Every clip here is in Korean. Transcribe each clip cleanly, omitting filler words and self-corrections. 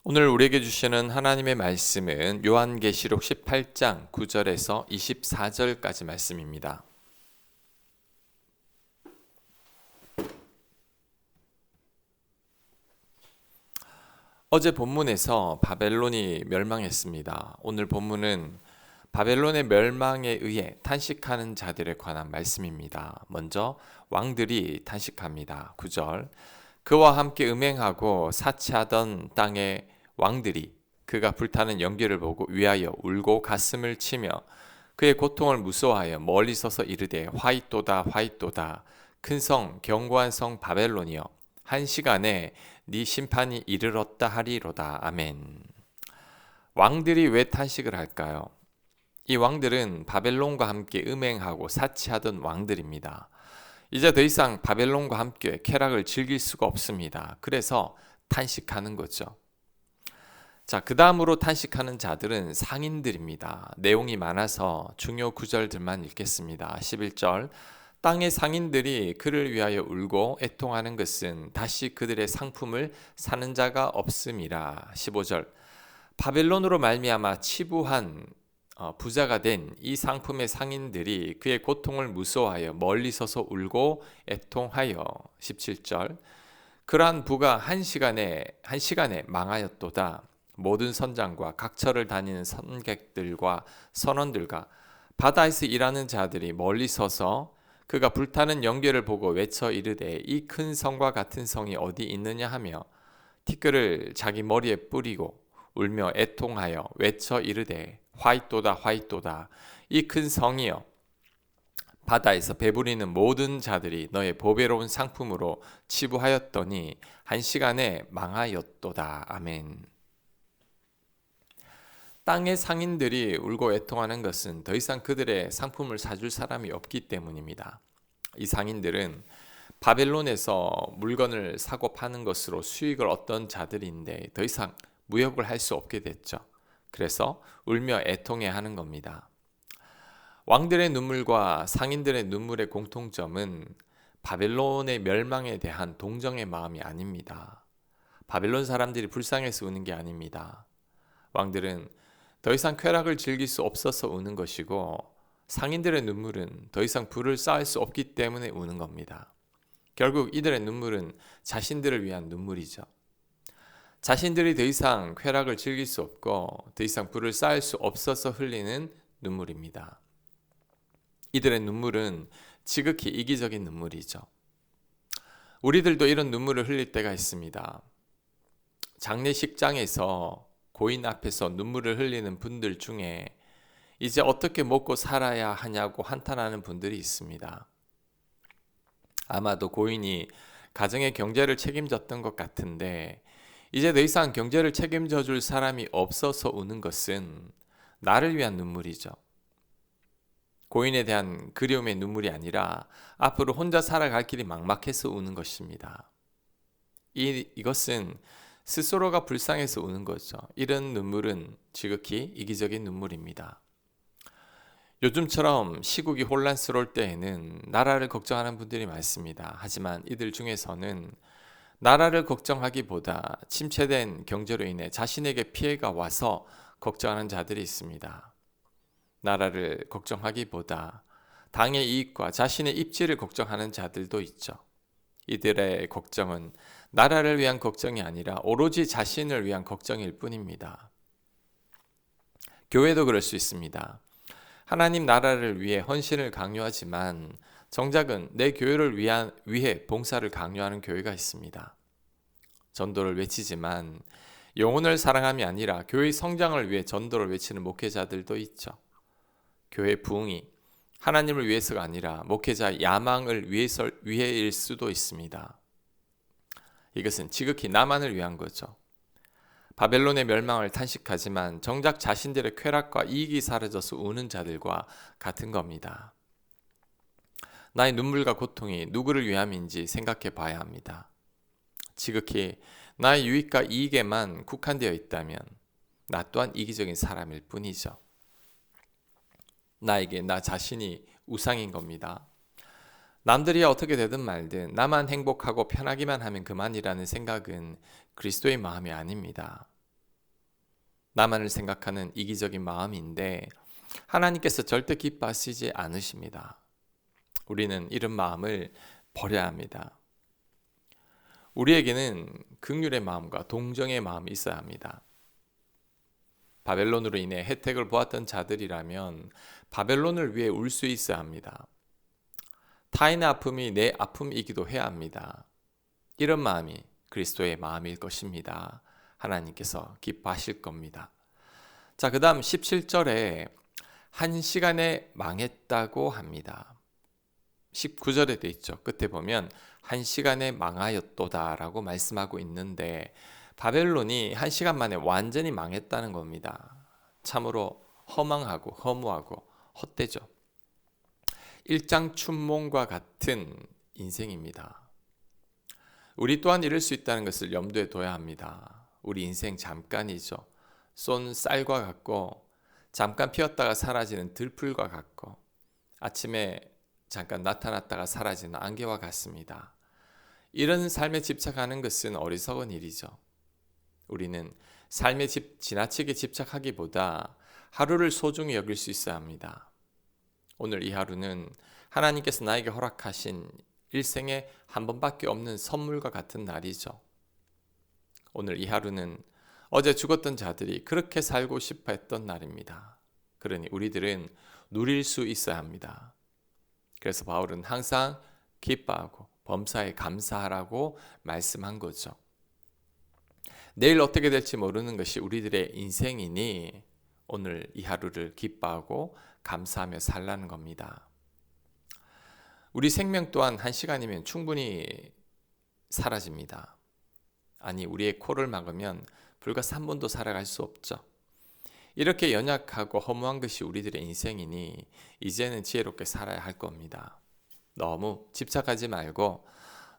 오늘 우리에게 주시는 하나님의 말씀은 요한계시록 18장 9절에서 24절까지 말씀입니다. 어제 본문에서 바벨론이 멸망했습니다. 오늘 본문은 바벨론의 멸망에 의해 탄식하는 자들에 관한 말씀입니다. 먼저 왕들이 탄식합니다. 9절 그와 함께 음행하고 사치하던 땅의 왕들이 그가 불타는 연기를 보고 위하여 울고 가슴을 치며 그의 고통을 무서워하여 멀리 서서 이르되 화이또다 화이또다 큰 성 견고한 성 바벨론이여 한 시간에 네 심판이 이르렀다 하리로다. 아멘. 왕들이 왜 탄식을 할까요? 이 왕들은 바벨론과 함께 음행하고 사치하던 왕들입니다. 이제 더 이상 바벨론과 함께 쾌락을 즐길 수가 없습니다. 그래서 탄식하는 거죠. 자, 그 다음으로 탄식하는 자들은 상인들입니다. 내용이 많아서 중요 구절들만 읽겠습니다. 11절 땅의 상인들이 그를 위하여 울고 애통하는 것은 다시 그들의 상품을 사는 자가 없음이라. 15절 바벨론으로 말미암아 치부한 부자가 된 이 상품의 상인들이 그의 고통을 무서워하여 멀리 서서 울고 애통하여. 17절 그러한 부가 한 시간에 망하였도다. 모든 선장과 각처를 다니는 선객들과 선원들과 바다에서 일하는 자들이 멀리 서서 그가 불타는 연기를 보고 외쳐 이르되 이 큰 성과 같은 성이 어디 있느냐 하며 티끌을 자기 머리에 뿌리고 울며 애통하여 외쳐 이르되 화이또다 화이또다 이 큰 성이여 바다에서 배부리는 모든 자들이 너의 보배로운 상품으로 치부하였더니 한 시간에 망하였도다. 아멘. 땅의 상인들이 울고 애통하는 것은 더 이상 그들의 상품을 사줄 사람이 없기 때문입니다. 이 상인들은 바벨론에서 물건을 사고 파는 것으로 수익을 얻던 자들인데 더 이상 무역을 할 수 없게 됐죠. 그래서 울며 애통해 하는 겁니다. 왕들의 눈물과 상인들의 눈물의 공통점은 바벨론의 멸망에 대한 동정의 마음이 아닙니다. 바벨론 사람들이 불쌍해서 우는 게 아닙니다. 왕들은 더 이상 쾌락을 즐길 수 없어서 우는 것이고 상인들의 눈물은 더 이상 부를 쌓을 수 없기 때문에 우는 겁니다. 결국 이들의 눈물은 자신들을 위한 눈물이죠. 자신들이 더 이상 쾌락을 즐길 수 없고 더 이상 부를 쌓을 수 없어서 흘리는 눈물입니다. 이들의 눈물은 지극히 이기적인 눈물이죠. 우리들도 이런 눈물을 흘릴 때가 있습니다. 장례식장에서 고인 앞에서 눈물을 흘리는 분들 중에 이제 어떻게 먹고 살아야 하냐고 한탄하는 분들이 있습니다. 아마도 고인이 가정의 경제를 책임졌던 것 같은데 이제 더 이상 경제를 책임져 줄 사람이 없어서 우는 것은 나를 위한 눈물이죠. 고인에 대한 그리움의 눈물이 아니라 앞으로 혼자 살아갈 길이 막막해서 우는 것입니다. 이것은 스스로가 불쌍해서 우는 거죠. 이런 눈물은 지극히 이기적인 눈물입니다. 요즘처럼 시국이 혼란스러울 때에는 나라를 걱정하는 분들이 많습니다. 하지만 이들 중에서는 나라를 걱정하기보다 침체된 경제로 인해 자신에게 피해가 와서 걱정하는 자들이 있습니다. 나라를 걱정하기보다 당의 이익과 자신의 입지를 걱정하는 자들도 있죠. 이들의 걱정은 나라를 위한 걱정이 아니라 오로지 자신을 위한 걱정일 뿐입니다. 교회도 그럴 수 있습니다. 하나님 나라를 위해 헌신을 강요하지만 정작은 내 교회를 위해 봉사를 강요하는 교회가 있습니다. 전도를 외치지만 영혼을 사랑함이 아니라 교회의 성장을 위해 전도를 외치는 목회자들도 있죠. 교회 부흥이 하나님을 위해서가 아니라 목회자 야망을 위해일 수도 있습니다. 이것은 지극히 나만을 위한 거죠. 바벨론의 멸망을 탄식하지만 정작 자신들의 쾌락과 이익이 사라져서 우는 자들과 같은 겁니다. 나의 눈물과 고통이 누구를 위함인지 생각해 봐야 합니다. 지극히 나의 유익과 이익에만 국한되어 있다면 나 또한 이기적인 사람일 뿐이죠. 나에게 나 자신이 우상인 겁니다. 남들이 어떻게 되든 말든 나만 행복하고 편하기만 하면 그만이라는 생각은 그리스도의 마음이 아닙니다. 나만을 생각하는 이기적인 마음인데 하나님께서 절대 기뻐하시지 않으십니다. 우리는 이런 마음을 버려야 합니다. 우리에게는 긍휼의 마음과 동정의 마음이 있어야 합니다. 바벨론으로 인해 혜택을 보았던 자들이라면 바벨론을 위해 울 수 있어야 합니다. 타인의 아픔이 내 아픔이기도 해야 합니다. 이런 마음이 그리스도의 마음일 것입니다. 하나님께서 기뻐하실 겁니다. 자, 그 다음 17절에 한 시간에 망했다고 합니다. 19절에 되어 있죠. 끝에 보면 한 시간에 망하였도다 라고 말씀하고 있는데 바벨론이 한 시간 만에 완전히 망했다는 겁니다. 참으로 허망하고 허무하고 헛되죠. 일장춘몽과 같은 인생입니다. 우리 또한 이럴 수 있다는 것을 염두에 둬야 합니다. 우리 인생 잠깐이죠. 쏜 쌀과 같고 잠깐 피었다가 사라지는 들풀과 같고 아침에 잠깐 나타났다가 사라지는 안개와 같습니다. 이런 삶에 집착하는 것은 어리석은 일이죠. 우리는 삶에 지나치게 집착하기보다 하루를 소중히 여길 수 있어야 합니다. 오늘 이 하루는 하나님께서 나에게 허락하신 일생에 한 번밖에 없는 선물과 같은 날이죠. 오늘 이 하루는 어제 죽었던 자들이 그렇게 살고 싶어 했던 날입니다. 그러니 우리들은 누릴 수 있어야 합니다. 그래서 바울은 항상 기뻐하고 범사에 감사하라고 말씀한 거죠. 내일 어떻게 될지 모르는 것이 우리들의 인생이니 오늘 이 하루를 기뻐하고 감사하며 살라는 겁니다. 우리 생명 또한 한 시간이면 충분히 사라집니다. 아니, 우리의 코를 막으면 불과 3분도 살아갈 수 없죠. 이렇게 연약하고 허무한 것이 우리들의 인생이니 이제는 지혜롭게 살아야 할 겁니다. 너무 집착하지 말고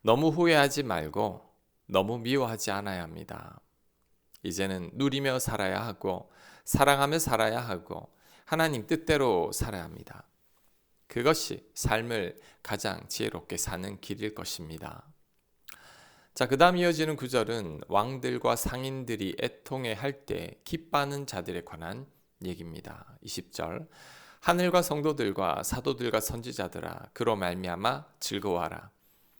너무 후회하지 말고 너무 미워하지 않아야 합니다. 이제는 누리며 살아야 하고 사랑하며 살아야 하고 하나님 뜻대로 살아야 합니다. 그것이 삶을 가장 지혜롭게 사는 길일 것입니다. 자, 그 다음 이어지는 구절은 왕들과 상인들이 애통해 할 때 기뻐하는 자들에 관한 얘기입니다. 20절 하늘과 성도들과 사도들과 선지자들아 그로 말미암아 즐거워하라.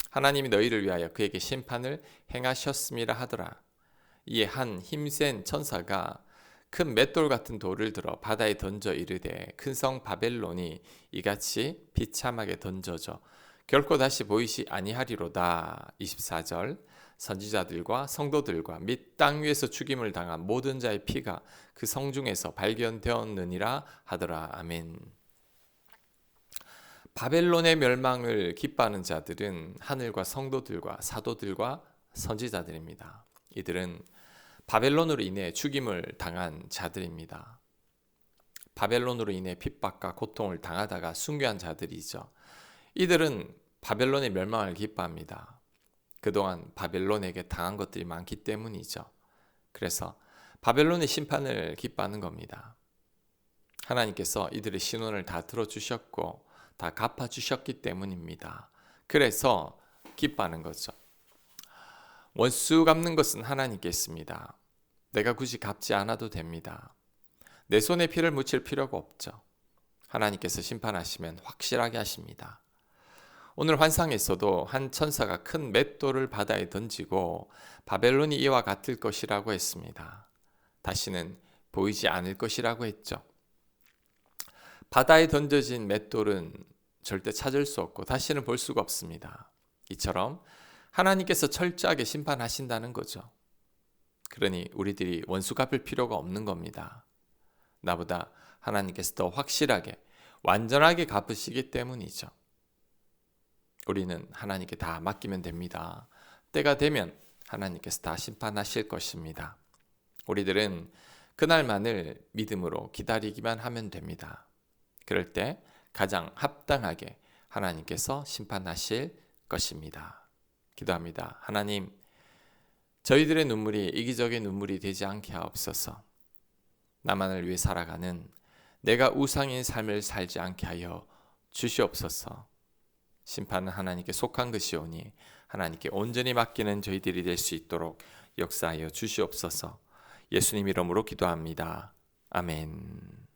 하나님이 너희를 위하여 그에게 심판을 행하셨음이라 하더라. 이에 한 힘센 천사가 큰 맷돌 같은 돌을 들어 바다에 던져 이르되 큰 성 바벨론이 이같이 비참하게 던져져 결코 다시 보이지 아니하리로다. 24절 선지자들과 성도들과 및 땅 위에서 죽임을 당한 모든 자의 피가 그 성중에서 발견되었느니라 하더라. 아멘. 바벨론의 멸망을 기뻐하는 자들은 하늘과 성도들과 사도들과 선지자들입니다. 이들은 바벨론으로 인해 죽임을 당한 자들입니다. 바벨론으로 인해 핍박과 고통을 당하다가 순교한 자들이죠. 이들은 바벨론의 멸망을 기뻐합니다. 그동안 바벨론에게 당한 것들이 많기 때문이죠. 그래서 바벨론의 심판을 기뻐하는 겁니다. 하나님께서 이들의 신원을 다 들어주셨고 다 갚아주셨기 때문입니다. 그래서 기뻐하는 거죠. 원수 갚는 것은 하나님께 있습니다. 내가 굳이 갚지 않아도 됩니다. 내 손에 피를 묻힐 필요가 없죠. 하나님께서 심판하시면 확실하게 하십니다. 오늘 환상에서도 한 천사가 큰 맷돌을 바다에 던지고 바벨론이 이와 같을 것이라고 했습니다. 다시는 보이지 않을 것이라고 했죠. 바다에 던져진 맷돌은 절대 찾을 수 없고 다시는 볼 수가 없습니다. 이처럼 하나님께서 철저하게 심판하신다는 거죠. 그러니 우리들이 원수 갚을 필요가 없는 겁니다. 나보다 하나님께서 더 확실하게 완전하게 갚으시기 때문이죠. 우리는 하나님께 다 맡기면 됩니다. 때가 되면 하나님께서 다 심판하실 것입니다. 우리들은 그날만을 믿음으로 기다리기만 하면 됩니다. 그럴 때 가장 합당하게 하나님께서 심판하실 것입니다. 기도합니다. 하나님, 저희들의 눈물이 이기적인 눈물이 되지 않게 하옵소서. 나만을 위해 살아가는 내가 우상인 삶을 살지 않게 하여 주시옵소서. 심판은 하나님께 속한 것이오니 하나님께 온전히 맡기는 저희들이 될 수 있도록 역사하여 주시옵소서. 예수님 이름으로 기도합니다. 아멘.